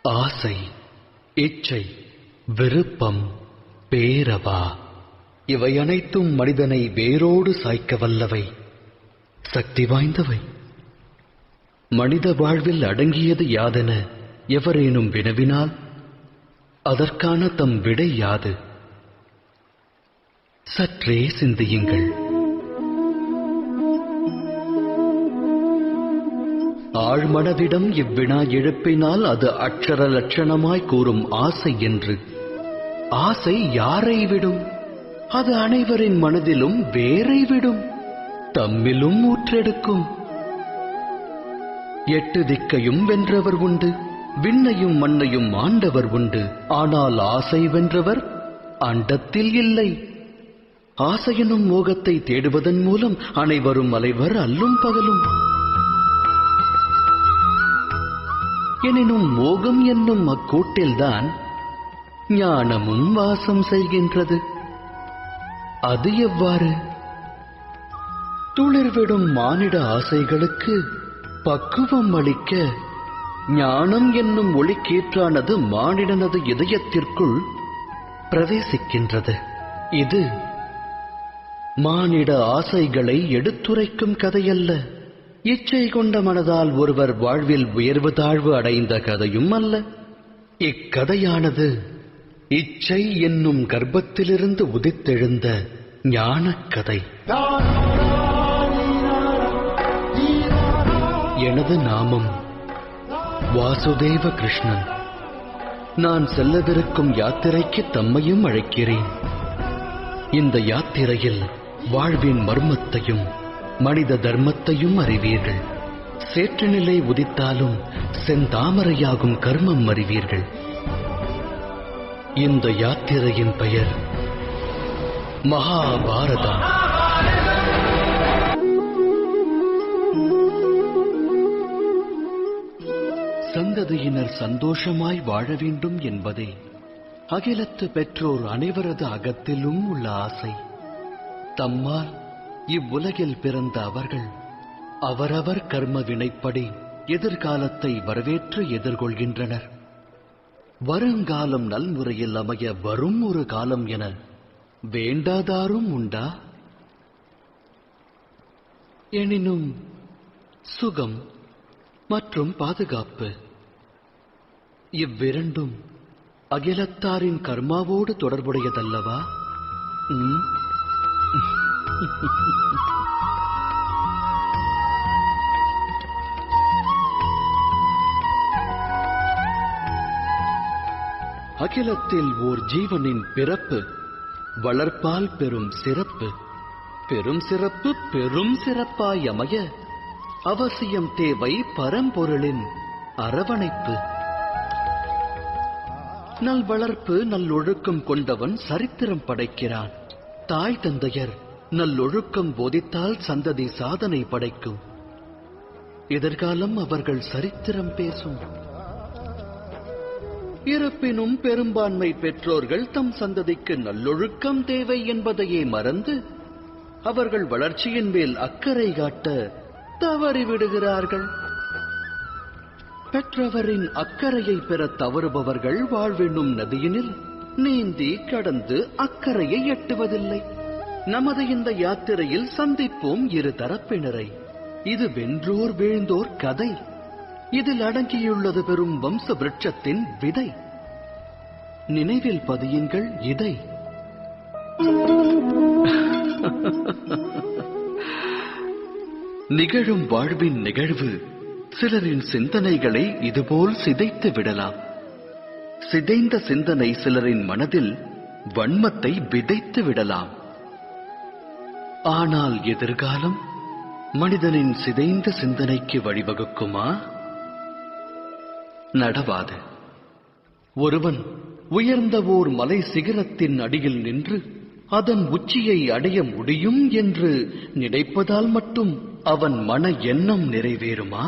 ஆசை, இச்சை, விருப்பம், பேரவா இவை அனைத்தும் மனிதனை வேரோடு சாய்க்க வல்லவை, சக்தி வாய்ந்தவை. மனித வாழ்வில் அடங்கியது யாதென எவரேனும் வினவினால் அதற்கான தம் விடை யாது? சற்றே சிந்தியுங்கள். ஆழ்மனதிடம் இவ்வினா எழுப்பினால் அது அட்சர லட்சணமாய் கூறும் ஆசை என்று. ஆசை யாரை விடும்? அது அனைவரின் மனதிலும் வேரை விடும், தம்மிலும் ஊற்றெடுக்கும். 8 திக்கையும் வென்றவர் உண்டு, விண்ணையும் மண்ணையும் ஆண்டவர் உண்டு. ஆனால் ஆசை வென்றவர் அண்டத்தில் இல்லை. ஆசையெனும் மோகத்தை தேடுவதன் மூலம் அனைவரும் அலைவர் அல்லும் பகலும். எனினும் மோகம் என்னும் அக்கூட்டில்தான் ஞானமும் வாசம் செய்கின்றது. அது எவ்வாறு? துளிர்விடும் மானிட ஆசைகளுக்கு பக்குவம் அளிக்க ஞானம் என்னும் ஒளிக்கீற்றானது மானிடனது இதயத்திற்குள் பிரவேசிக்கின்றது. இது மானிட ஆசைகளை எடுத்துரைக்கும் கதையல்ல. இச்சை கொண்ட மனதால் ஒருவர் வாழ்வில் உயர்வு தாழ்வு அடைந்த கதையும் அல்ல. இக்கதையானது இச்சை என்னும் கர்ப்பத்திலிருந்து உதித்தெழுந்த ஞானக்கதை. எனது நாமம் வாசுதேவ கிருஷ்ணன். நான் செல்லவிருக்கும் யாத்திரைக்கு தம்மையும் அழைக்கிறேன். இந்த யாத்திரையில் வாழ்வின் மர்மத்தையும் மனித தர்மத்தையும் அறிவீர்கள். சேற்று நிலை உதித்தாலும் செந்தாமரையாகும் கர்மம் அறிவீர்கள். இந்த யாத்திரையின் பெயர் மகாபாரதம். சந்ததியினர் சந்தோஷமாய் வாழ வேண்டும் என்பதே அகிலத்து பெற்றோர் அனைவரது அகத்திலும் உள்ள ஆசை. தம்மால் இவ்வுலகில் பிறந்த அவர்கள் அவரவர் கர்ம வினைப்படி எதிர்காலத்தை வரவேற்று எதிர்கொள்கின்றனர். வருங்காலம் நல்முறையில் அமைய வரும் ஒரு காலம் என வேண்டாதாரும் உண்டா? எனினும் சுகம் மற்றும் பாதுகாப்பு இவ்விரண்டும் அகிலத்தாரின் கர்மாவோடு தொடர்புடையதல்லவா? அகிலத்தில் ஓர் ஜீவனின் பிறப்பு வளர்ப்பால் பெரும் சிறப்பு. பெரும் சிறப்பு பெரும் சிறப்பாய் அமைய அவசியம் தேவை பரம்பொருளின் அரவணைப்பு. நல் வளர்ப்பு நல்லொழுக்கம் கொண்டவன் சரித்திரம் படைக்கிறான். தாய் தந்தையர் நல்லொழுக்கம் போதித்தால் சந்ததி சாதனை படைக்கும். எதிர்காலம் அவர்கள் சரித்திரம் பேசும். இருப்பினும் பெரும்பான்மை பெற்றோர்கள் தம் சந்ததிக்கு நல்லொழுக்கம் தேவை என்பதையே மறந்து அவர்கள் வளர்ச்சியின் மேல் அக்கறை காட்ட தவறிவிடுகிறார்கள். பெற்றவரின் அக்கறையை பெற தவறுபவர்கள் வாழ்வென்னும் நதியினில் நீந்தி கடந்து அக்கறையை எட்டுவதில்லை. நமது இந்த யாத்திரையில் சந்திப்போம் இரு தரப்பினரை. இது வென்றோர் வீழ்ந்தோர் கதை. இதில் அடங்கியுள்ளது பெரும் வம்ச விருட்சத்தின் விதை. நினைவில் பதியுங்கள் இதை. நிகழும் வாழ்வின் நிகழ்வு சிலரின் சிந்தனைகளை இதுபோல் சிதைத்து விடலாம். சிதைந்த சிந்தனை சிலரின் மனதில் வன்மத்தை விதைத்து விடலாம். ஆனால் எதிர்காலம் மனிதனின் சிதைந்த சிந்தனைக்கு வழிவகுக்குமா? நடவாது. ஒருவன் உயர்ந்த ஓர் மலை சிகரத்தின் அடியில் நின்று அதன் உச்சியை அடைய முடியும் என்று நினைப்பதால் மட்டும் அவன் மன எண்ணம் நிறைவேறுமா?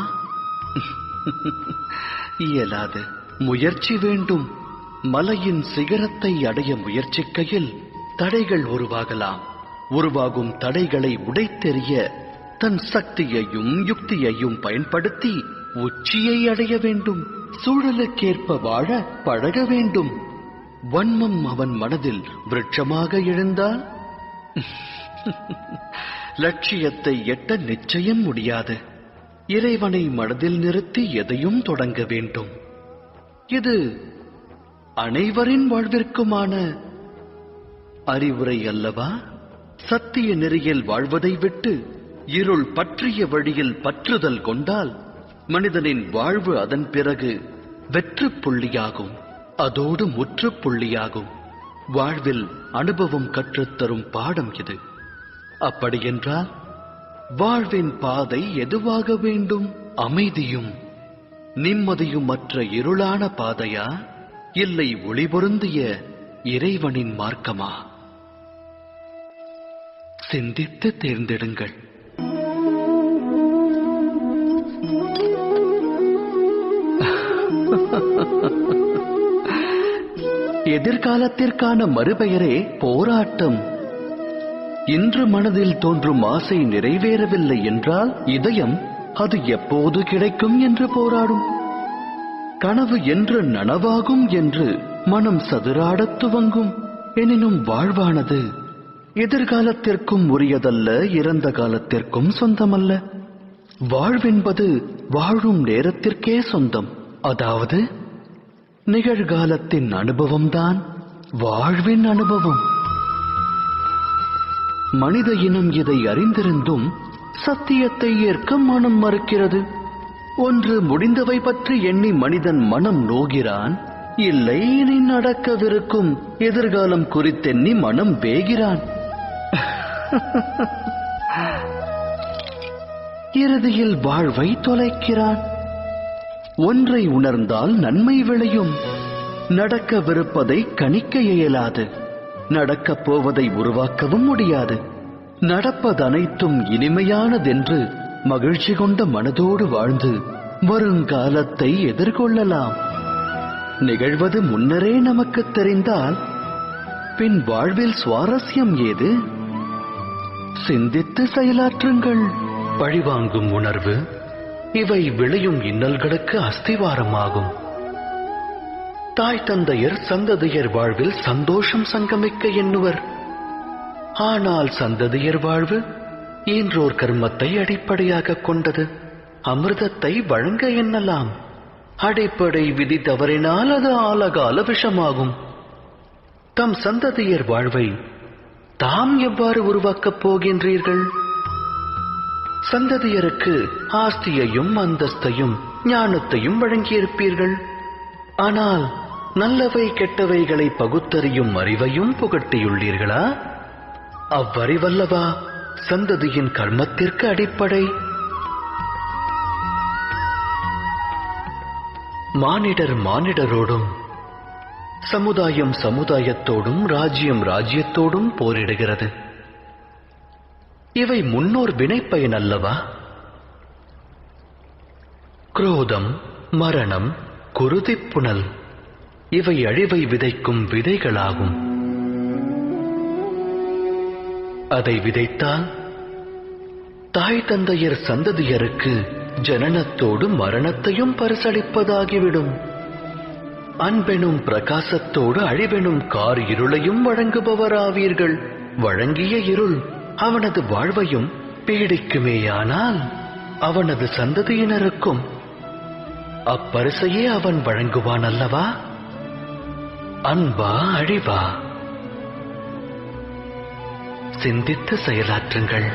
இயலாது. முயற்சி வேண்டும். மலையின் சிகரத்தை அடைய முயற்சிக்கையில் தடைகள் உருவாகலாம். உருவாகும் தடைகளை உடைத்தெறிய தன் சக்தியையும் யுக்தியையும் பயன்படுத்தி உச்சியை அடைய வேண்டும். சூழலுக்கேற்ப வாழ பழக வேண்டும். வன்மம் அவன் மனதில் விருட்சமாக எழுந்தால் லட்சியத்தை எட்ட நிச்சயம் முடியாது. இறைவனை மனதில் நிறுத்தி எதையும் தொடங்க வேண்டும். இது அனைவரின் வாழ்விற்குமான அறிவுரை அல்லவா? சத்திய நெறியில் வாழ்வதை விட்டு இருள் பற்றிய வழியில் பற்றுதல் கொண்டால் மனிதனின் வாழ்வு அதன் பிறகு வெற்று புள்ளியாகும். அதோடு முற்றுப்புள்ளியாகும். வாழ்வில் அனுபவம் கற்றுத்தரும் பாடம் இது. அப்படியென்றால் வாழ்வின் பாதை எதுவாக வேண்டும்? அமைதியும் நிம்மதியும் மற்ற இருளான பாதையா, இல்லை ஒளி பொருந்திய இறைவனின் மார்க்கமா? சிந்தித்து தேர்ந்தெடுங்கள். எதிர்காலத்திற்கான மறுபெயரே போராட்டம். இன்று மனதில் தோன்றும் ஆசை நிறைவேறவில்லை என்றால் இதயம் அது எப்போது கிடைக்கும் என்று போராடும். கனவு என்று நனவாகும் என்று மனம் சதுராடத் துவங்கும். எனினும் வாழ்வானது எதிர்காலத்திற்கும் உரியதல்ல, இறந்த காலத்திற்கும் சொந்தமல்ல. வாழ்வென்பது வாழும் நேரத்திற்கே சொந்தம். அதாவது நிகழ்காலத்தின் அனுபவம்தான் வாழ்வின் அனுபவம். மனித இனம் இதை அறிந்திருந்தும் சத்தியத்தை ஏற்க மனம் மறுக்கிறது. ஒன்று முடிந்தவை பற்றி எண்ணி மனிதன் மனம் நோகிறான், இல்லை இனி நடக்கவிருக்கும் எதிர்காலம் குறித்தெண்ணி மனம் வேகிறான். இறுதியில் வாழ்வை தொலைக்கிறான். ஒன்றை உணர்ந்தால் நன்மை விளையும். நடக்கவிருப்பதை கணிக்க இயலாது, நடக்கப் போவதை உருவாக்கவும் முடியாது. நடப்பதனைத்தும் இனிமையானதென்று மகிழ்ச்சி கொண்ட மனதோடு வாழ்ந்து வருங்காலத்தை எதிர்கொள்ளலாம். நிகழ்வது முன்னரே நமக்கு தெரிந்தால் பின் வாழ்வில் சுவாரஸ்யம் ஏது? சிந்தித்து செயலாற்றுங்கள். பழிவாங்கும் உணர்வு இவை விளையும் இன்னல்களுக்கு அஸ்திவாரமாகும். தாய் தந்தையர் சந்ததியர் வாழ்வில் சந்தோஷம் சங்கமிக்க எண்ணுவர். ஆனால் சந்ததியர் வாழ்வு ஈன்றோர் கர்மத்தை அடிப்படையாக கொண்டது. அமிர்தத்தை வழங்க எண்ணலாம். அடிப்படை விதி தவறினால் அது ஆலகால விஷமாகும். தம் சந்ததியர் வாழ்வை தாம் எவ்வாறு உருவாக்கப் போகின்றீர்கள்? சந்ததியருக்கு ஆஸ்தியையும் அந்தஸ்தையும் ஞானத்தையும் வழங்கியிருப்பீர்கள். ஆனால் நல்லவை கெட்டவைகளை பகுத்தறியும் அறிவையும் புகட்டியுள்ளீர்களா? அவ்வறிவல்லவா சந்ததியின் கர்மத்திற்கு அடிப்படை. மானிடர் மானிடரோடும், சமுதாயம் சமுதாயத்தோடும், ராஜ்யம் ராஜ்யத்தோடும் போரிடுகிறது. இவை முன்னோர் வினைப்பயன் அல்லவா? குரோதம், மரணம், குருதிப்புணல் இவை அழிவை விதைக்கும் விதைகளாகும். அதை விதைத்தால் தாய் தந்தையர் சந்ததியருக்கு ஜனனத்தோடு மரணத்தையும் பரிசளிப்பதாகிவிடும். அன்பெனும் பிரகாசத்தோடு அழிவெனும் கார் இருளையும் வழங்குபவராவீர்கள். வழங்கிய இருள் அவனது வாழ்வையும் பீடிக்குமேயானால் அவனது சந்ததியினருக்கும் அப்பரிசையே அவன் வழங்குவான் அல்லவா? அன்பா அழிவா? சிந்தித்து செயலாற்றுங்கள்.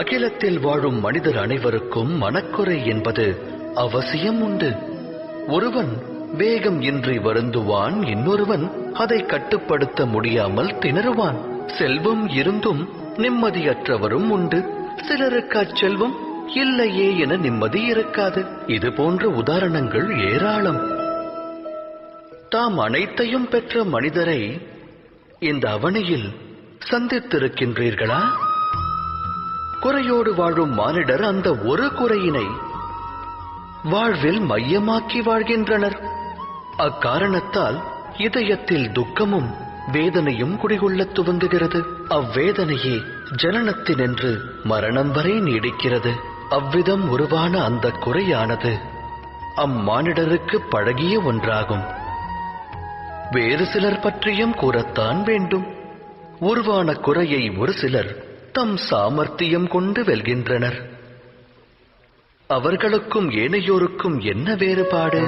அகிலத்தில் வாழும் மனிதர் அனைவருக்கும் மனக்குறை என்பது அவசியம் உண்டு. ஒருவன் வேகம் இன்றி வருந்துவான், இன்னொருவன் அதை கட்டுப்படுத்த முடியாமல் திணறுவான். செல்வம் இருந்தும் நிம்மதியற்றவரும் உண்டு. சிலருக்கு அச்செல்வம் இல்லையே என நிம்மதி இருக்காது. இது போன்ற உதாரணங்கள் ஏராளம். தாம் அனைத்தையும் பெற்ற மனிதரை இந்த அவனியில் சந்தித்திருக்கின்றீர்களா? குறையோடு வாழும் மானிடர் அந்த ஒரு குறையினை வாழ்வில் மையமாக்கி வாழ்கின்றனர். அக்காரணத்தால் இதயத்தில் துக்கமும் வேதனையும் குடிகொள்ளத் துவங்குகிறது. அவ்வேதனையே ஜனனத்தினின்று மரணம் வரை நீடிக்கிறது. அவ்விதம் உருவான அந்த குறையானது அம்மானிடருக்கு பழகிய ஒன்றாகும். வேறு சிலர் பற்றியும் கூறத்தான் வேண்டும். உருவான குறையை ஒரு சிலர் தம் சாமர்த்தியம் கொண்டு வெல்கின்றனர். அவர்களுக்கும் ஏனையோருக்கும் என்ன வேறுபாடு?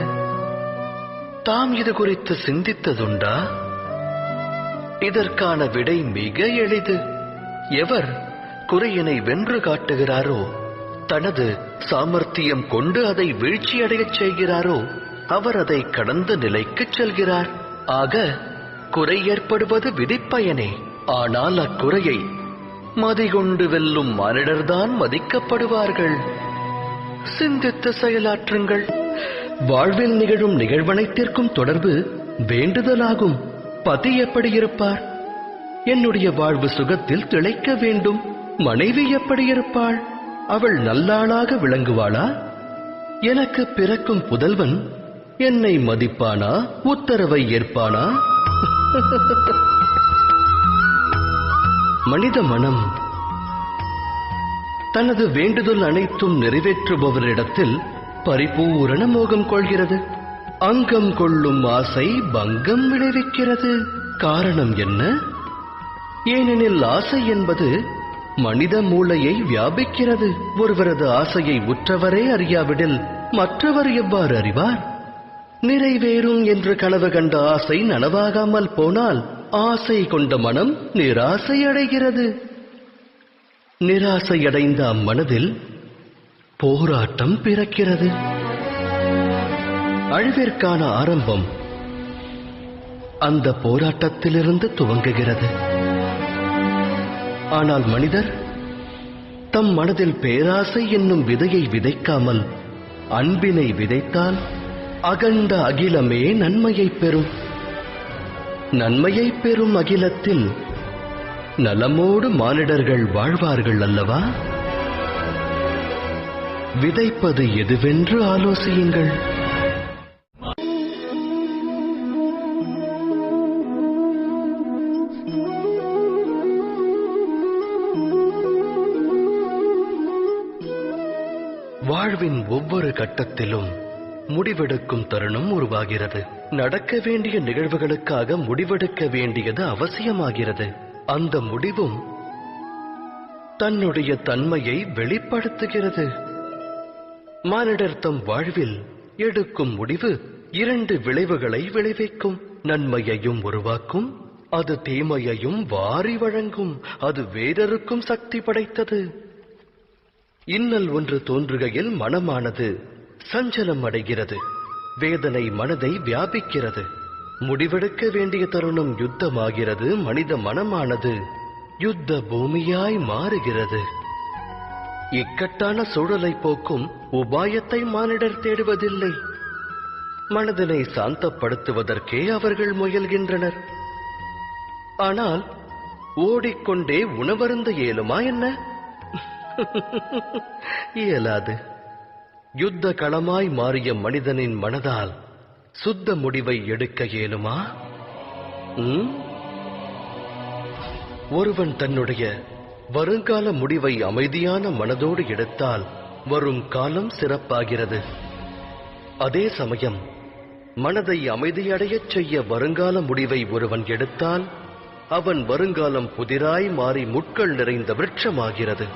தாம் இது குறித்து சிந்தித்ததுண்டா? இதற்கான விடை மிக எளிது. எவர் குறையினை வென்று காட்டுகிறாரோ, தனது சாமர்த்தியம் கொண்டு அதை வீழ்ச்சியடையச் செய்கிறாரோ, அவர் அதை கடந்த நிலைக்குச் செல்கிறார். ஆக குறை ஏற்படுவது விதிப்பயனே. ஆனால் அக்குறையை மதிகொண்டு வெல்லும் மானிடர்தான் மதிக்கப்படுவார்கள். சிந்தித்து செயலாற்றுங்கள். வாழ்வில் நிகழும் நிகழ்வனைத்திற்கும் தொடர்பு வேண்டுதலாகும். பதி எப்படி இருப்பார்? என்னுடைய வாழ்வு சுகத்தில் திளைக்க வேண்டும். மனைவி எப்படி இருப்பாள்? அவள் நல்லாளாக விளங்குவாளா? எனக்கு பிறக்கும் புதல்வன் என்னை மதிப்பானா? உத்தரவை ஏற்பானா? மனித மனம் தனது வேண்டுதல் அனைத்தும் நிறைவேற்றுபவரிடத்தில் பரிபூரண மோகம் கொள்கிறது. அங்கம் கொள்ளும் ஆசை பங்கம் விளைவிக்கிறது. காரணம் என்ன? ஏனெனில் ஆசை என்பது மனித மூளையை வியாபிக்கிறது. ஒருவரது ஆசையை உற்றவரே அறியாவிடில் மற்றவர் எவ்வாறு அறிவார்? நிறைவேறும் என்று கனவு கண்ட ஆசை நனவாகாமல் போனால் ஆசை கொண்ட மனம் நிராசை அடைகிறது. நிராசையடைந்த அம்மனதில் போராட்டம் பிறக்கிறது. அழிவிற்கான ஆரம்பம் அந்த போராட்டத்திலிருந்து துவங்குகிறது. ஆனால் மனிதர் தம் மனதில் பேராசை என்னும் விதையை விதைக்காமல் அன்பினை விதைத்தால் அகண்ட அகிலமே நன்மையை பெறும். நன்மையை பெறும் அகிலத்தில் நலமோடு மானிடர்கள் வாழ்வார்கள் அல்லவா? விதைப்பது எதுவென்று ஆலோசியுங்கள். வாழ்வின் ஒவ்வொரு கட்டத்திலும் முடிவெடுக்கும் தருணம் உருவாகிறது. நடக்க வேண்டிய நிகழ்வுகளுக்காக முடிவெடுக்க வேண்டியது அவசியமாகிறது. அந்த முடிவும் தன்னுடைய தன்மையை வெளிப்படுத்துகிறது. மானிடர் தம் வாழ்வில் எடுக்கும் முடிவு இரண்டு விளைவுகளை விளைவிக்கும். நன்மையையும் உருவாக்கும், அது தீமையையும் வாரி வழங்கும். அது வேறொருக்கும் சக்தி படைத்தது. இன்னல் ஒன்று தோன்றுகையில் மனமானது சஞ்சலம் அடைகிறது. வேதனை மனதை வியாபிக்கிறது. முடிவெடுக்க வேண்டிய தருணம் யுத்தமாகிறது. மனித மனமானது யுத்த பூமியாய் மாறுகிறது. இக்கட்டான சூழலை போக்கும் உபாயத்தை மானிடர் தேடுவதில்லை. மனதினை சாந்தப்படுத்துவதற்கே அவர்கள் முயல்கின்றனர். ஆனால் ஓடிக்கொண்டே உணவருந்த இயலுமா என்ன? இயலாது. யுத்த களமாய் மாறிய மனிதனின் மனதால் சுத்த முடிவை எடுக்க இயலுமா? ஒருவன் தன்னுடைய வருங்கால முடிவை அமைதியான மனதோடு எடுத்தால் வரும் காலம் சிறப்பாகிறது. அதே சமயம் மனதை அமைதியடையச் செய்ய வருங்கால முடிவை ஒருவன் எடுத்தால் அவன் வருங்காலம் புதிராய் மாறி முட்கள் நிறைந்த விருட்சமாகிறது.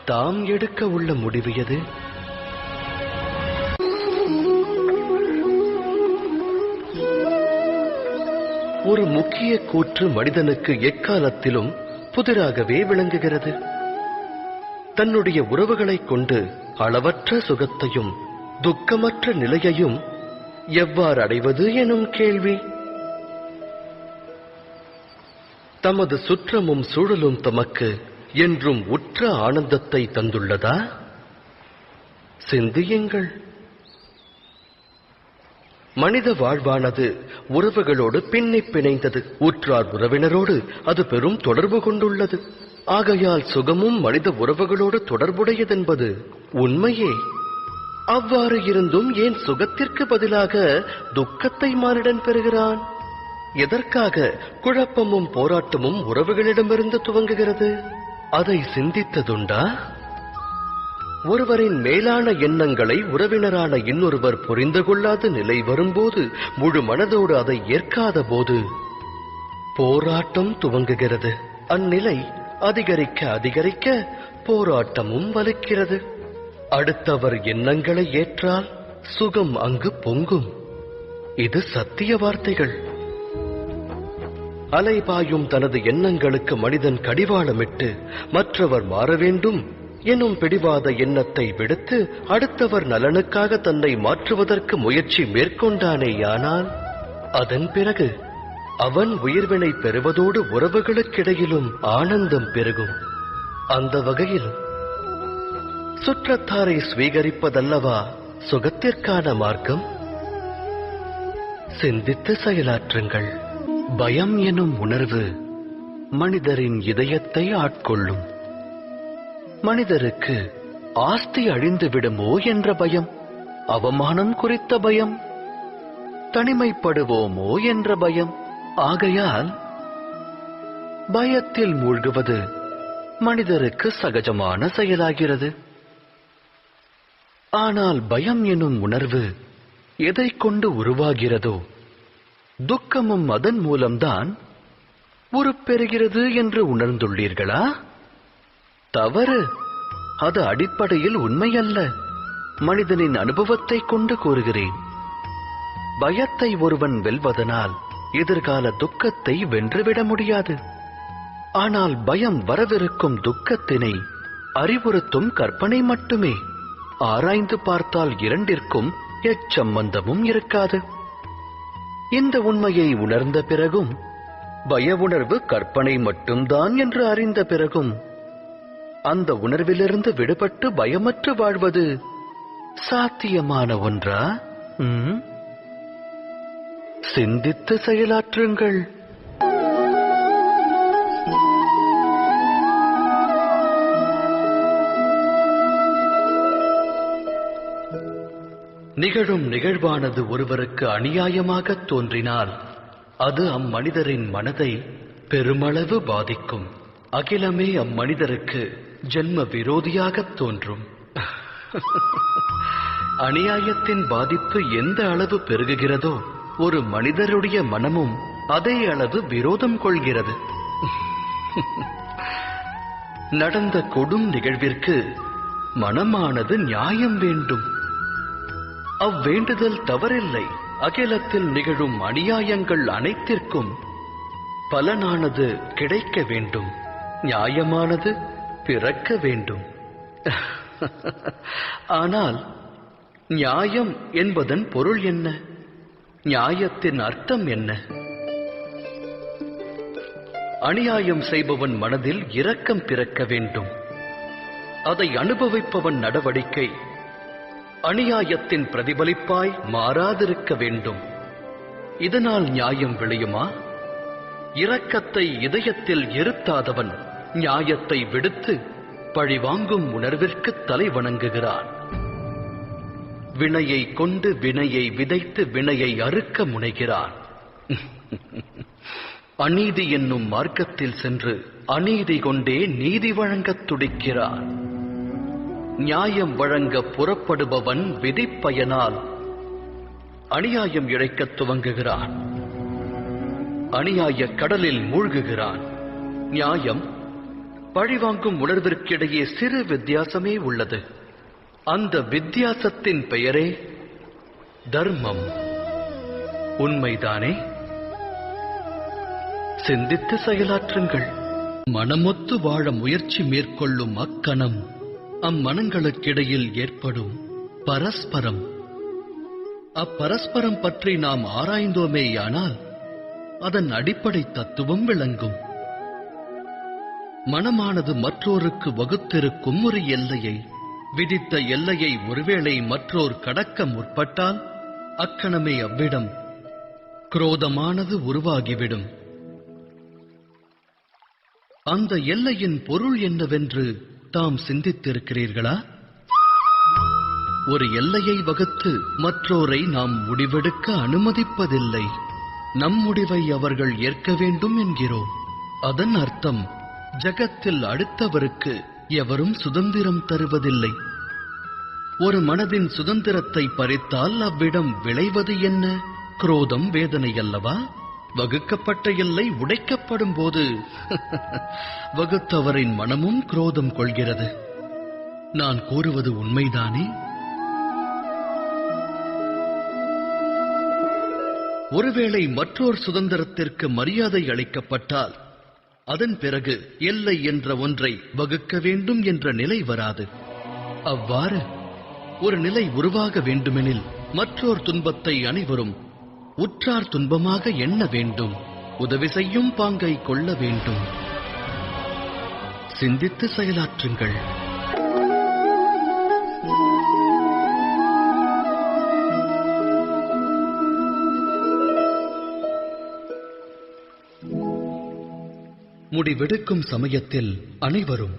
தாம் எடுக்க உள்ள முடிவு எது? ஒரு முக்கிய கூற்று மனிதனுக்கு எக்காலத்திலும் புதிராகவே விளங்குகிறது. தன்னுடைய உறவுகளைக் கொண்டு அளவற்ற சுகத்தையும் துக்கமற்ற நிலையையும் எவ்வாறு அடைவது எனும் கேள்வி. தமது சுற்றமும் சூழலும் தமக்கு என்றும் உற்ற ஆனந்தத்தை தந்துள்ளதா? சிந்தியுங்கள். மனித வாழ்வானது உறவுகளோடு பின்னி பிணைந்தது. உற்றார் உறவினரோடு அது பெரும் தொடர்பு கொண்டுள்ளது. ஆகையால் சுகமும் மனித உறவுகளோடு தொடர்புடையதென்பது உண்மையே. அவ்வாறு இருந்தும் ஏன் சுகத்திற்கு பதிலாக துக்கத்தை மானிடன் பெறுகிறான்? எதற்காக குழப்பமும் போராட்டமும் உறவுகளிடமிருந்து துவங்குகிறது? அதை சிந்தித்ததுண்டா? ஒருவரின் மேலான எண்ணங்களை உறவினரான இன்னொருவர் புரிந்து கொள்ளாத நிலை வரும்போது, முழு மனதோடு அதை ஏற்காத போது போராட்டம் துவங்குகிறது. அந்நிலை அதிகரிக்க அதிகரிக்க போராட்டமும் வலுக்கிறது. அடுத்தவர் எண்ணங்களை ஏற்றால் சுகம் அங்கு பொங்கும். இது சத்திய வார்த்தைகள். அலைபாயும் தனது எண்ணங்களுக்கு மனிதன் கடிவாளமிட்டு மற்றவர் மாற வேண்டும் எனும் பிடிவாத எண்ணத்தை விடுத்து அடுத்தவர் நலனுக்காக தன்னை மாற்றுவதற்கு முயற்சி மேற்கொண்டானேயானால் அதன் பிறகு அவன் உயிர்வினை பெறுவதோடு உறவுகளுக்கிடையிலும் ஆனந்தம் பெருகும். அந்த வகையில் சுற்றத்தாரை சுவீகரிப்பதல்லவா சுகத்திற்கான மார்க்கம்? சிந்தித்து செயலாற்றுங்கள். பயம் எனும் உணர்வு மனிதரின் இதயத்தை ஆட்கொள்ளும். மனிதருக்கு ஆஸ்தி அழிந்து விடுமோ என்ற பயம், அவமானம் குறித்த பயம், தனிமைப்படுவோமோ என்ற பயம். ஆகையால் பயத்தில் மூழ்குவது மனிதருக்கு சகஜமான செயலாகிறது. ஆனால் பயம் எனும் உணர்வு எதை கொண்டு உருவாகிறதோ, துக்கமும் அதன் மூலம்தான் உருப்பெறுகிறது என்று உணர்ந்துள்ளீர்களா? தவறு. அது அடிப்படையில் உண்மையல்ல. மனிதனின் அனுபவத்தை கொண்டு கூறுகிறேன். பயத்தை ஒருவன் வெல்வதனால் எதிர்கால துக்கத்தை வென்றுவிட முடியாது. ஆனால் பயம் வரவிருக்கும் துக்கத்தினை அறிவுறுத்தும் கற்பனை மட்டுமே. ஆராய்ந்து பார்த்தால் இரண்டிற்கும் எச்சம்பந்தமும் இருக்காது. இந்த உண்மையை உணர்ந்த பிறகும், பய உணர்வு கற்பனை மட்டும்தான் என்று அறிந்த பிறகும், அந்த உணர்விலிருந்து விடுபட்டு பயமற்று வாழ்வது சாத்தியமான ஒன்றா? சிந்தித்து செயலாற்றுங்கள். நிகழும் நிகழ்வானது ஒருவருக்கு அநியாயமாக தோன்றினால் அது அம்மனிதரின் மனதை பெருமளவு பாதிக்கும். அகிலமே அம்மனிதருக்கு ஜென்ம விரோதியாக தோன்றும். அநியாயத்தின் பாதிப்பு எந்த அளவு பெருகுகிறதோ, ஒரு மனிதருடைய மனமும் அதே அளவு விரோதம் கொள்கிறது. நடந்த கொடும் நிகழ்விற்கு மனமானது நியாயம் வேண்டும். அவ்வேண்டுதல் தவறில்லை. அகிலத்தில் நிகழும் அநியாயங்கள் அனைத்திற்கும் பலனானது கிடைக்க வேண்டும், நியாயமானது பிறக்க வேண்டும். ஆனால் நியாயம் என்பதன் பொருள் என்ன? நியாயத்தின் அர்த்தம் என்ன? அநியாயம் செய்பவன் மனதில் இரக்கம் பிறக்க வேண்டும். அதை அனுபவிப்பவன் நடவடிக்கை அநியாயத்தின் பிரதிபலிப்பாய் மாறாதிருக்க வேண்டும். இதனால் நியாயம் விளையுமா? இரக்கத்தை இதயத்தில் இருத்தாதவன் நியாயத்தை விடுத்து பழிவாங்கும் உணர்விற்கு தலை வணங்குகிறான். வினையை கொண்டு வினையை விதைத்து வினையை அறுக்க முனைகிறான். அநீதி என்னும் மார்க்கத்தில் சென்று அநீதி கொண்டே நீதி வழங்கத் துடிக்கிறான். நியாயம் வழங்க புறப்படுபவன் விதிப்பயனால் அநியாயம் இழைக்கத் துவங்குகிறான். அநியாய கடலில் மூழ்குகிறான். நியாயம் பழிவாங்கும் உணர்விற்கிடையே சிறு வித்தியாசமே உள்ளது. அந்த வித்தியாசத்தின் பெயரே தர்மம். உண்மைதானே? சிந்தித்து செயலாற்றுங்கள். மனமொத்து வாழ முயற்சி மேற்கொள்ளும் அக்கணம் அம்மனங்களுக்கிடையில் ஏற்படும் பரஸ்பரம். அப்பரஸ்பரம் பற்றி நாம் ஆராய்ந்தோமேயானால் அதன் அடிப்படை தத்துவம் விளங்கும். மனமானது மற்றோருக்கு வகுத்திருக்கும் ஒரு எல்லையை, விதித்த எல்லையை ஒருவேளை மற்றோர் கடக்க முற்பட்டால் அக்கணமே அவ்விடம் குரோதமானது உருவாகிவிடும். அந்த எல்லையின் பொருள் என்னவென்று தாம் சிந்தித்திருக்கிறீர்களா? ஒரு எல்லையை வகுத்து மற்றோரை நாம் முடிவெடுக்க அனுமதிப்பதில்லை. நம் முடிவை அவர்கள் ஏற்க வேண்டும் என்கிறோம். அதன் அர்த்தம் ஜகத்தில் அடுத்தவருக்கு எவரும் சுதந்திரம் தருவதில்லை. ஒரு மனதின் சுதந்திரத்தை பறித்தால் அவ்விடம் விளைவது என்ன? குரோதம் வேதனை அல்லவா? வகுக்கப்பட்ட எல்லை உடைக்கப்படும் போது வகுத்தவரின் மனமும் குரோதம் கொள்கிறது. நான் கூறுவது உண்மைதானே? ஒருவேளை மற்றொரு சுதந்திரத்திற்கு மரியாதை அளிக்கப்பட்டால் அதன் பிறகு எல்லை என்ற ஒன்றை வகுக்க வேண்டும் என்ற நிலை வராது. அவ்வாறு ஒரு நிலை உருவாக வேண்டுமெனில் மற்றொரு துன்பத்தை அனைவரும் உற்றார் துன்பமாக எண்ண வேண்டும். உதவி செய்யும் பாங்கை கொள்ள வேண்டும். சிந்தித்து செயலாற்றுங்கள். முடிவெடுக்கும் சமயத்தில் அனைவரும்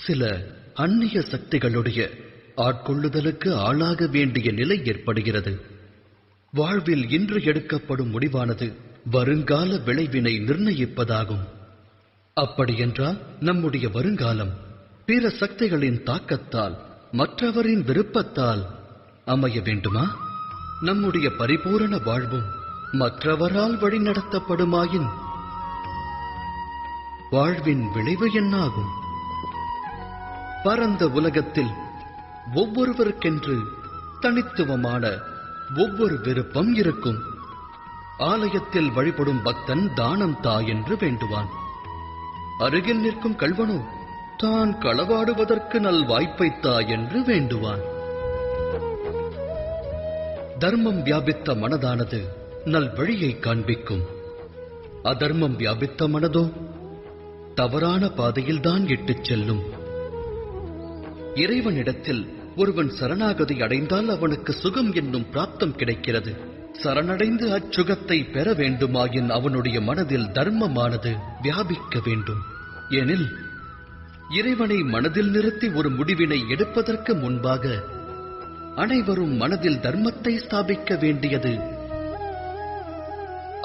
சில அந்நிய சக்திகளுடைய ஆட்கொள்ளுதலுக்கு ஆளாக வேண்டிய நிலை ஏற்படுகிறது. வாழ்வில் இன்று எடுக்கப்படும் முடிவானது வருங்கால விளைவினை நிர்ணயிப்பதாகும். அப்படியென்றால் நம்முடைய வருங்காலம் பிற சக்திகளின் தாக்கத்தால், மற்றவரின் விருப்பத்தால் அமைய வேண்டுமா? நம்முடைய பரிபூரண வாழ்வும் மற்றவரால் வழிநடத்தப்படுமாயின் வாழ்வின் விளைவு என்னாகும்? பரந்த உலகத்தில் ஒவ்வொருவருக்கென்று தனித்துவமான ஒவ்வொரு விருப்பம் இருக்கும். ஆலயத்தில் வழிபடும் பக்தன் தானம் தா என்று வேண்டுவான். அருகில் நிற்கும் கள்வனோ தான் களவாடுவதற்கு நல் வாய்ப்பை தா என்று வேண்டுவான். தர்மம் வியாபித்த மனதானது நல் வழியை காண்பிக்கும். அதர்மம் வியாபித்த மனதோ தவறான பாதையில்தான் இட்டுச் செல்லும். இறைவனிடத்தில் ஒருவன் சரணாகதி அடைந்தால் அவனுக்கு சுகம் என்னும் பிராப்தம் கிடைக்கிறது. சரணடைந்து அச்சுகத்தை பெற வேண்டுமாயின் அவனுடைய மனதில் தர்மமானது வியாபிக்க வேண்டும். எனில் இறைவனை மனதில் நிறுத்தி ஒரு முடிவினை எடுப்பதற்கு முன்பாக அனைவரும் மனதில் தர்மத்தை ஸ்தாபிக்க வேண்டியது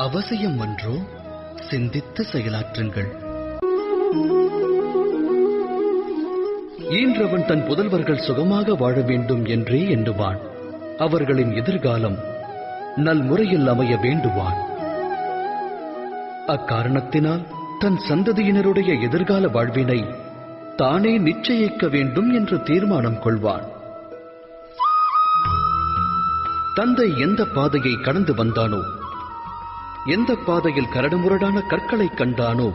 அவசியம் அன்றோ? சிந்தித்து செயலாற்றுங்கள். ஈன்றவன் தன் புதல்வர்கள் சுகமாக வாழ வேண்டும் என்றே எண்ணுவான். அவர்களின் எதிர்காலம் நல் முறையில் அமைய வேண்டுவான். அக்காரணத்தினால் தன் சந்ததியினருடைய எதிர்கால வாழ்வினை தானே நிச்சயிக்க வேண்டும் என்று தீர்மானம் கொள்வான். தந்தை எந்த பாதையை கடந்து வந்தானோ, எந்த பாதையில் கரடுமுரடான கற்களை கண்டானோ,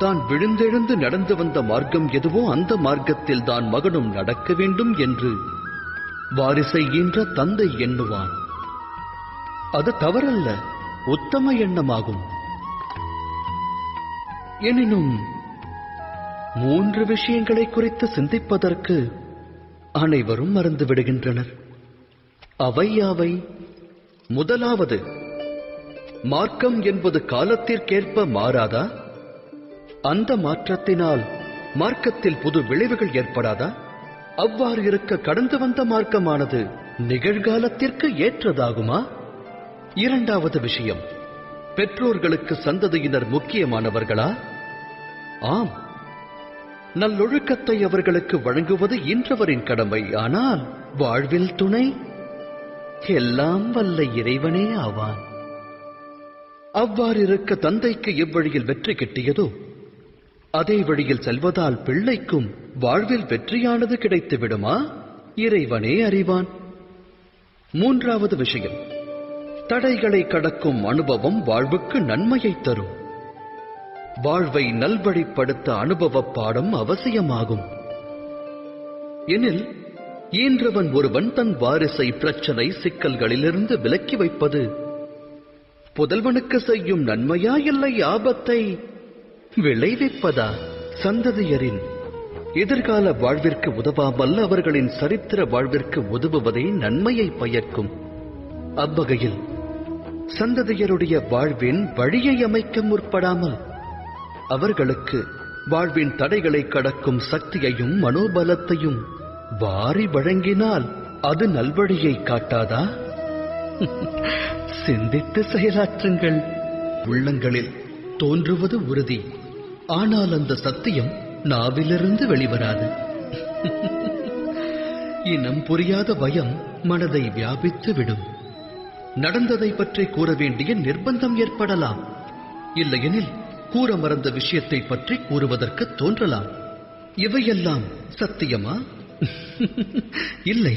தான் விழுந்தெழுந்து நடந்து வந்த மார்க்கம் எதுவோ அந்த மார்க்கத்தில் தான் மகனும் நடக்க வேண்டும் என்று வாரிசை ஈன்ற தந்தை எண்ணுவான். அது தவறல்ல, உத்தம எண்ணமாகும். எனினும் 3 விஷயங்களை குறித்து சிந்திப்பதற்கு அனைவரும் மறந்து விடுகின்றனர். அவை யாவை? முதலாவது, மார்க்கம் என்பது காலத்திற்கேற்ப மாறாதா? அந்த மாற்றத்தினால் மார்க்கத்தில் புது விளைவுகள் ஏற்படாதா? அவ்வாறு இருக்க கடந்து வந்த மார்க்கமானது நிகழ்காலத்திற்கு ஏற்றதாகுமா? இரண்டாவது விஷயம், பெற்றோர்களுக்கு சந்ததியினர் முக்கியமானவர்களா? ஆம், நல்லொழுக்கத்தை அவர்களுக்கு வழங்குவது இன்றவரின் கடமை. ஆனால் வாழ்வில் துணை எல்லாம் வல்ல இறைவனே ஆவான். அவ்வாறு இருக்க தந்தைக்கு எவ்வழியில் வெற்றி கிட்டியதோ அதே வழியில் செல்வதால் பிள்ளைக்கும் வாழ்வில் வெற்றியானது கிடைத்து விடுமா? இறைவனே அறிவான். மூன்றாவது விஷயம், தடைகளை கடக்கும் அனுபவம் வாழ்வுக்கு நன்மையை தரும். வாழ்வை நல்வழிப்படுத்த அனுபவ பாடம் அவசியமாகும். எனில் ஈன்றவன் ஒருவன் தன் வாரிசை பிரச்சனை சிக்கல்களிலிருந்து விலக்கி வைப்பது புதல்வனுக்கு செய்யும் நன்மையா, இல்லை ஆபத்தை விளைவிப்பதா? சந்ததியரின் எதிர்கால வாழ்விற்கு உதவாமல் அவர்களின் சரித்திர வாழ்விற்கு உதவுவதே நன்மையை பயக்கும். அவ்வகையில் சந்ததியருடைய வாழ்வின் வழியை அமைக்க முற்படாமல் அவர்களுக்கு வாழ்வின் தடைகளை கடக்கும் சக்தியையும் மனோபலத்தையும் வாரி வழங்கினால் அது நல்வழியை காட்டாதா? சிந்தித்து செயலாற்றுங்கள். உள்ளங்களில் தோன்றுவது உறுதி, ஆனால் அந்த சத்தியம் நாவிலிருந்து வெளிவராது. இனம் புரியாத பயம் மனதை வியாபித்து விடும். நடந்ததை பற்றி கூற வேண்டிய நிர்பந்தம் ஏற்படலாம். இல்லையெனில் கூற மறந்த விஷயத்தை பற்றி கூறுவதற்கு தோன்றலாம். இவையெல்லாம் சத்தியமா? இல்லை,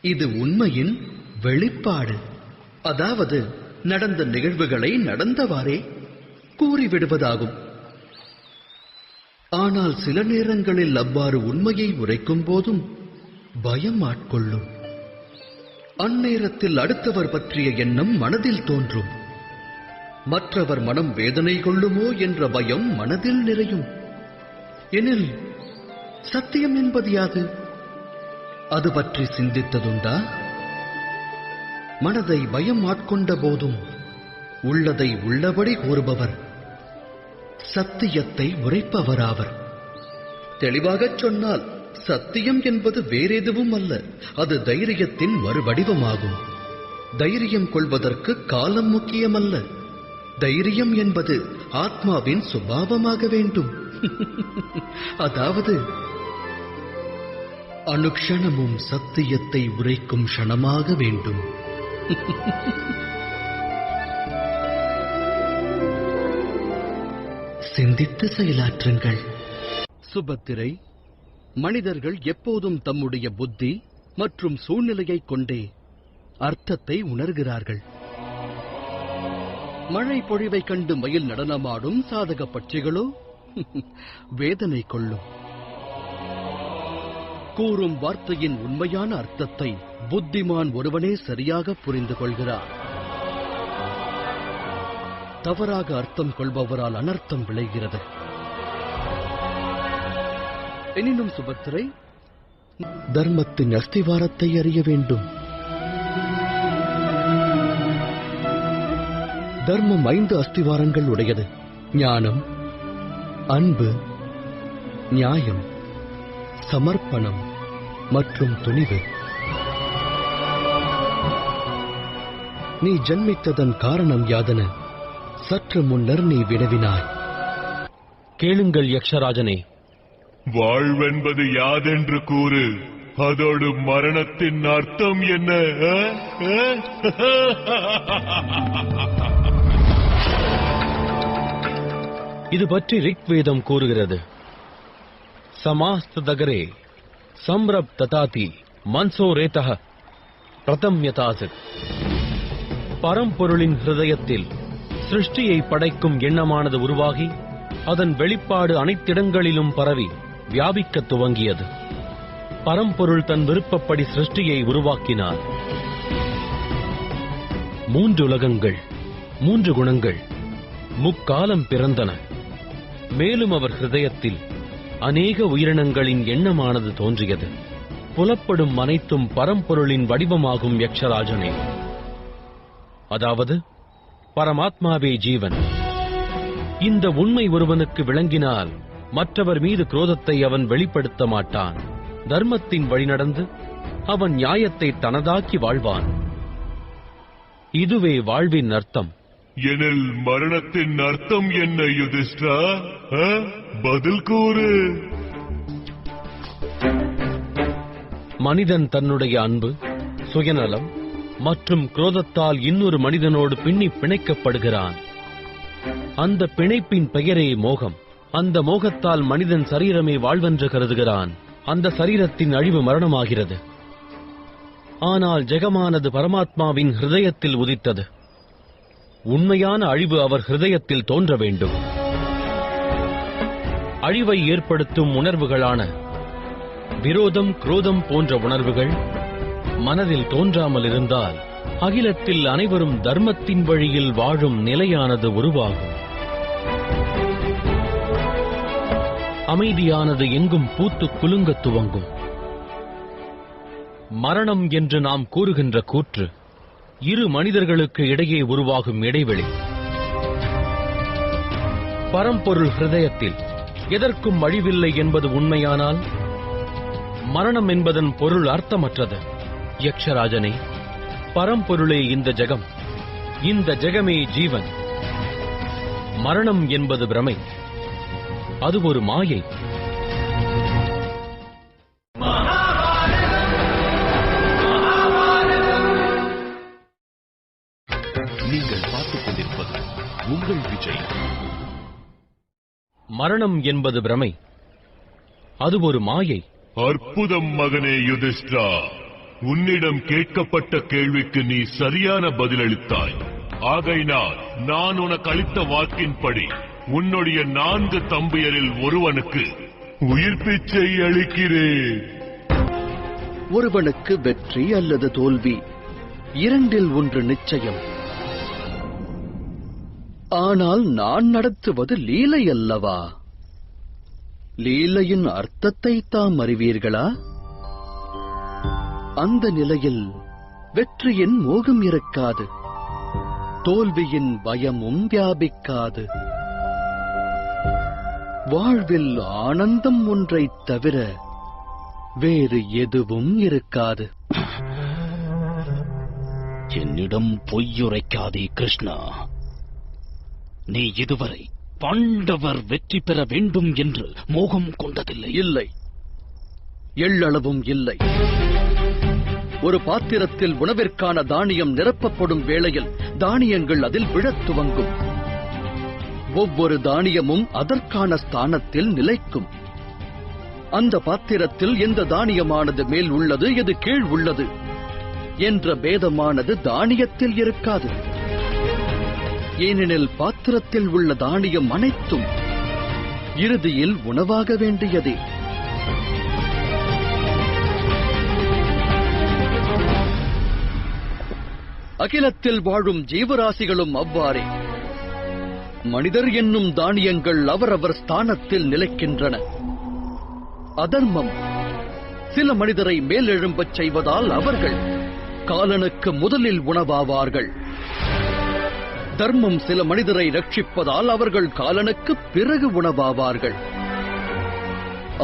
இது உண்மையின் வெளிப்பாடு. அதாவது நடந்த நிகழ்வுகளை நடந்தவாறே கூறிவிடுவதாகும். ஆனால் சில நேரங்களில் அவ்வாறு உண்மையை உரைக்கும் போதும் பயம் ஆட்கொள்ளும். அந்நேரத்தில் அடுத்தவர் பற்றிய எண்ணம் மனதில் தோன்றும். மற்றவர் மனம் வேதனை கொள்ளுமோ என்ற பயம் மனதில் நிறையும். எனில் சத்தியம் என்பது யாது? அது பற்றி சிந்தித்ததுண்டா? மனதை பயம் ஆட்கொண்ட போதும் உள்ளதை உள்ளபடி கூறுபவர் சத்தியத்தை உரைப்பவராவர். தெளிவாகச் சொன்னால் சத்தியம் என்பது வேறெதுவும் அல்ல, அது தைரியத்தின் மறுவடிவமாகும். தைரியம் கொள்வதற்கு காலம் முக்கியமல்ல. தைரியம் என்பது ஆத்மாவின் சுபாவமாக வேண்டும். அதாவது அனுக்ஷணமும் சத்தியத்தை உரைக்கும் க்ஷணமாக வேண்டும். சிந்தித்து செயலாற்றுங்கள். சுபத்திரை, மனிதர்கள் எப்போதும் தம்முடைய புத்தி மற்றும் சூழ்நிலையைக் கொண்டே அர்த்தத்தை உணர்கிறார்கள். மழை பொழிவை கண்டு மயில் நடனமாடும் சாதக பட்சிகளோ வேதனை கொள்ளும். கூறும் வார்த்தையின் உண்மையான அர்த்தத்தை புத்திமான் ஒருவனே சரியாக புரிந்து கொள்கிறார். தவறாக அர்த்தம் கொள்பவரால் அனர்த்தம் விளைகிறது. எனினும் சுபத்திரை, தர்மத்தின் அஸ்திவாரத்தை அறிய வேண்டும். தர்மம் 5 அஸ்திவாரங்கள் உடையது. ஞானம், அன்பு, நியாயம், சமர்ப்பணம் மற்றும் துணிவு. நீ ஜன்மித்ததன் காரணம் யாதென சற்று முன்னர் நீ வினவினாய். கேளுங்கள் யக்ஷராஜனே. வாழ்வென்பது யாதென்று கூறு, அதோடு மரணத்தின் அர்த்தம் என்ன? இது பற்றி ரிக்வேதம் கூறுகிறது. சமாஸ்ததகரே சம்ரப் ததாதி மன்சோ ரேதஹ பிரதம்யதாசித். பரம்பொருளின் ஹிருதயத்தில் சிருஷ்டியை படைக்கும் எண்ணமானது உருவாகி அதன் வெளிப்பாடு அனைத்திடங்களிலும் பரவி வியாபிக்கத் துவங்கியது. பரம்பொருள் தன் விருப்பப்படி சிருஷ்டியை உருவாக்கினார். 3 உலகங்கள், 3 குணங்கள் முக்காலம் பிறந்தன. மேலும் அவர் ஹிருதயத்தில் அநேக உயிரினங்களின் எண்ணமானது தோன்றியது. புலப்படும் அனைத்தும் பரம்பொருளின் வடிவமாகும் யக்ஷராஜனே. அதாவது பரமாத்மாவே ஜீவன். இந்த உண்மை ஒருவனுக்கு விளங்கினால் மற்றவர் மீது குரோதத்தை அவன் வெளிப்படுத்த மாட்டான். தர்மத்தின் வழி நடந்து அவன் நியாயத்தை தனதாக்கி வாழ்வான். இதுவே வாழ்வின் அர்த்தம். எனில் மரணத்தின் அர்த்தம் என்ன யுதிஷ்டா? பதில் கூறு. மனிதன் தன்னுடைய அன்பு, சுயநலம் மற்றும் குரோதத்தால் இன்னொரு மனிதனோடு பின்னி பிணைக்கப்படுகிறான். அந்த பிணைப்பின் பெயரே மோகம். அந்த மோகத்தால் மனிதன் சரீரமே வாழ்வென்று கருதுகிறான். அந்த சரீரத்தின் அழிவு மரணமாகிறது. ஆனால் ஜெகமானது பரமாத்மாவின் ஹிருதயத்தில் உதித்தது. உண்மையான அழிவு அவர் ஹிருதயத்தில் தோன்ற வேண்டும். அழிவை ஏற்படுத்தும் உணர்வுகளான விரோதம், குரோதம் போன்ற உணர்வுகள் மனதில் தோன்றாமல் இருந்தால் அகிலத்தில் அனைவரும் தர்மத்தின் வழியில் வாழும் நிலையானது உருவாகும். அமைதியானது எங்கும் பூத்து குலுங்கத் துவங்கும். மரணம் என்று நாம் கூறுகின்ற கூற்று 2 மனிதர்களுக்கு இடையே உருவாகும் இடைவெளி. பரம்பொருள் ஹிருதயத்தில் எதற்கும் அழிவில்லை என்பது உண்மையானால் மரணம் என்பதன் பொருள் அர்த்தமற்றது. யக்ஷராஜனே, பரம்பொருளே இந்த ஜெகம், இந்த ஜெகமே ஜீவன். மரணம் என்பது பிரமை. அது ஒரு மாயை. நீங்கள் பார்த்துக் கொண்டிருப்பது உங்கள் விஜய். மரணம் என்பது பிரமை, அது ஒரு மாயை. அற்புதம் மகனே யுதிஷ்டா, உன்னிடம் கேட்கப்பட்ட கேள்விக்கு நீ சரியான பதிலளித்தாய். ஆகையினால் நான் உனக்கு அளித்த வாக்கின்படி உன்னுடைய 4 தம்பியரில் ஒருவனுக்கு உயிர் பிச்சை அளிக்கிறேன். ஒருவனுக்கு வெற்றி அல்லது தோல்வி, இரண்டில் ஒன்று நிச்சயம். ஆனால் நான் நடத்துவது லீலை அல்லவா? லீலையின் அர்த்தத்தை தாம் அறிவீர்களா? அந்த நிலையில் வெற்றியின் மோகம் இருக்காது, தோல்வியின் பயமும் வியாபிக்காது. வாழ்வில் ஆனந்தம் ஒன்றைத் தவிர வேறு எதுவும் இருக்காது. என்னிடம் பொய்யுரைக்காதே கிருஷ்ணா. நீ இதுவரை பாண்டவர் வெற்றி பெற வேண்டும் என்று மோகம் கொண்டதில்லை. இல்லை, எள்ளளவும் இல்லை. ஒரு பாத்திரத்தில் உணவிற்கான தானியம் நிரப்பப்படும் வேளையில் தானியங்கள் அதில் விழத் துவங்கும். ஒவ்வொரு தானியமும் அதற்கான ஸ்தானத்தில் நிலைக்கும். அந்த பாத்திரத்தில் எந்த தானியமானது மேல் உள்ளது, எது கீழ் உள்ளது என்ற பேதமானது தானியத்தில் இருக்காது. ஏனெனில் பாத்திரத்தில் உள்ள தானியம் அனைத்தும் இறுதியில் உணவாக வேண்டியதே. அகிலத்தில் வாழும் ஜீவராசிகளும் அவ்வாறே. மனிதர் என்னும் தானியங்கள் அவரவர் ஸ்தானத்தில் நிலைக்கின்றன. அதர்மம் சில மனிதரை மேலெழும்பச் செய்வதால் அவர்கள் காலனுக்கு முதலில் உணவாவார்கள். தர்மம் சில மனிதரை ரட்சிப்பதால் அவர்கள் காலனுக்கு பிறகு உணவாவார்கள்.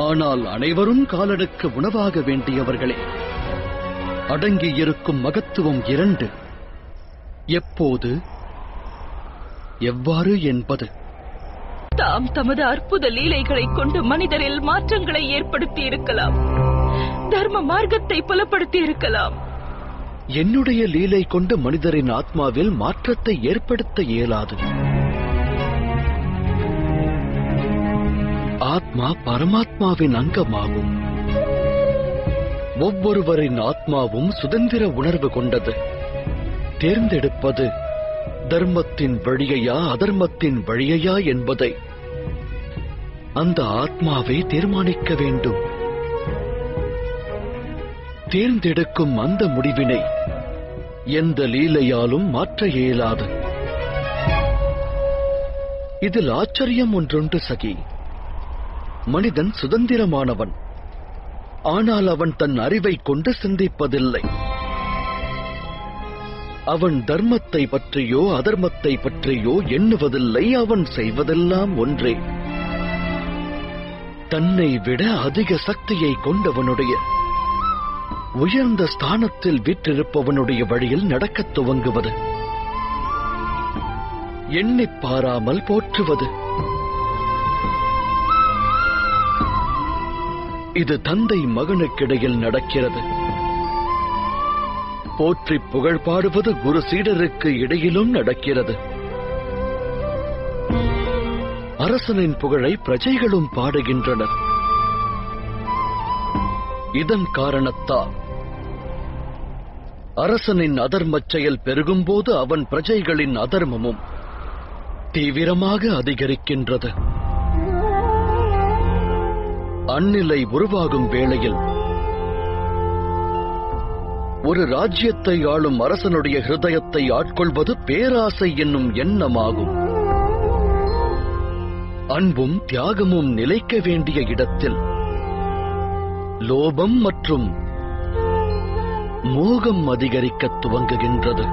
ஆனால் அனைவரும் காலனுக்கு உணவாக வேண்டியவர்களே. அடங்கியிருக்கும் மகத்துவம் 2. எப்போது, எவ்வாறு என்பது. தாம் தமது அற்புத லீலைகளைக் கொண்டு மனிதரில் மாற்றங்களை ஏற்படுத்தி இருக்கலாம், தர்ம மார்க்கத்தை புலப்படுத்தி இருக்கலாம். என்னுடைய லீலை கொண்டு மனிதரின் ஆத்மாவில் மாற்றத்தை ஏற்படுத்த இயலாது. ஆத்மா பரமாத்மாவின் அங்கமாகும். ஒவ்வொருவரின் ஆத்மாவும் சுதந்திர உணர்வு கொண்டது. தேர்ந்தெடுப்பது தர்மத்தின் வழியையா அதர்மத்தின் வழியையா என்பதை அந்த ஆத்மாவை தீர்மானிக்க வேண்டும். தேர்ந்தெடுக்கும் அந்த முடிவினை எந்த லீலையாலும் மாற்ற இயலாது. இதில் ஆச்சரியம் ஒன்றொன்று சகி. மனிதன் சுதந்திரமானவன், ஆனால் அவன் தன் அறிவை கொண்டு சிந்திப்பதில்லை. அவன் தர்மத்தை பற்றியோ அதர்மத்தை பற்றியோ எண்ணுவதில்லை. அவன் செய்வதெல்லாம் ஒன்றே. தன்னை விட அதிக சக்தியை கொண்டவனுடைய உயர்ந்த ஸ்தானத்தில் வீற்றிருப்பவனுடைய வழியில் நடக்கத் துவங்குவது, எண்ணிப் பாராமல் போற்றுவது. இது தந்தை மகனுக்கிடையில் நடக்கிறது. போற்றி புகழ் பாடுவது குரு சீடருக்கு இடையிலும் நடக்கிறது. அரசனின் புகழை பிரஜைகளும் பாடுகின்றனர். இதன் காரணத்தால் அரசனின் அதர்மச் செயல் பெருகும்போது அவன் பிரஜைகளின் அதர்மமும் தீவிரமாக அதிகரிக்கின்றது. அந்நிலை உருவாகும் வேளையில் ஒரு ராஜ்யத்தை ஆளும் அரசனுடைய ஹிருதயத்தை ஆட்கொள்வது பேராசை என்னும் எண்ணமாகும். அன்பும் தியாகமும் நிலைக்க வேண்டிய இடத்தில் லோபம் மற்றும் மோகம் அதிகரிக்கத் துவங்குகின்றது.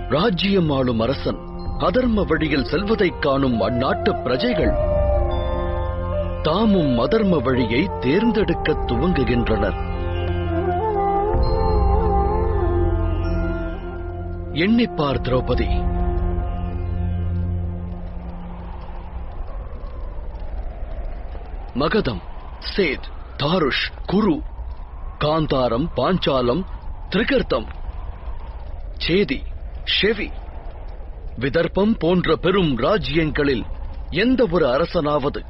ராஜ்யம் ஆளும் அரசன் அதர்ம வழியில் செல்வதைக் காணும் அந்நாட்டு பிரஜைகள் தாமும் அதர்ம வழியை தேர்ந்தெடுக்கத் துவங்குகின்றனர். எண்ணிப்பார் திரௌபதி, மகதம், சேத், தாருஷ், குரு, காந்தாரம், பாஞ்சாலம், திரிகர்த்தம், சேதி, ஷெவி, விதர்ப்பம் போன்ற பெரும் ராஜ்யங்களில் எந்த ஒரு அரசனாவது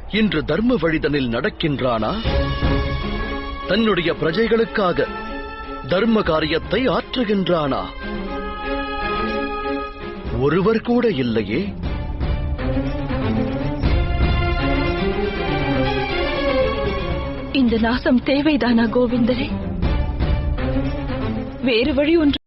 இன்று தர்ம வழிதனில் நடக்கின்றானா? தன்னுடைய பிரஜைகளுக்காக தர்ம காரியத்தை ஆற்றுகின்றானா? ஒருவர் கூட இல்லையே. இந்த நாசம் தேவைதானா கோவிந்தரே? வேறு வழி ஒன்று